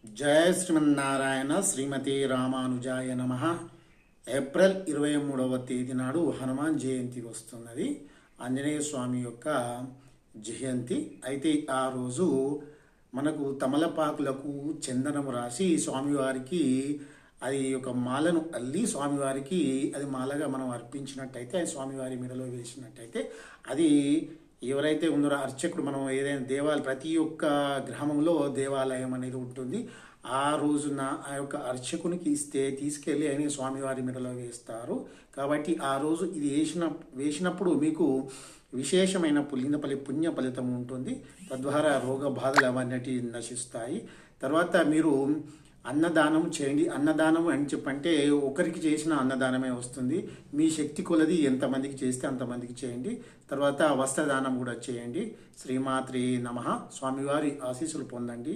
జయ శ్రీమన్నారాయణ శ్రీమతి రామానుజాయ నమ. ఏప్రిల్ 23వ తేదీ నాడు హనుమాన్ జయంతి వస్తున్నది. ఆంజనేయ స్వామి యొక్క జయంతి. అయితే ఆ రోజు మనకు తమలపాకులకు చందనము రాసి స్వామివారికి అది ఒక మాలను అల్లి స్వామివారికి అది మాలగా మనం అర్పించినట్టయితే స్వామివారి మెడలో వేసినట్టయితే అది ఎవరైతే ఉన్నారో అర్చకుడు, మనం ఏదైనా ప్రతి ఒక్క గ్రామంలో దేవాలయం అనేది ఉంటుంది. ఆ రోజున ఆ యొక్క అర్చకునికి ఇస్తే తీసుకెళ్ళి ఆయన స్వామివారి మెడలో వేస్తారు. కాబట్టి ఆ రోజు ఇది వేసినప్పుడు మీకు విశేషమైన పుణ్య ఫలితం ఉంటుంది. తద్వారా రోగ బాధలు అవన్నీ నశిస్తాయి. తర్వాత మీరు అన్నదానం చేయండి. అన్నదానం అని చెప్పంటే ఒకరికి చేసిన అన్నదానమే వస్తుంది. మీ శక్తి కొలది ఎంతమందికి చేస్తే అంతమందికి చేయండి. తర్వాత వస్త్రదానం కూడా చేయండి. శ్రీమాత్రే నమః. స్వామివారి ఆశీస్సులు పొందండి.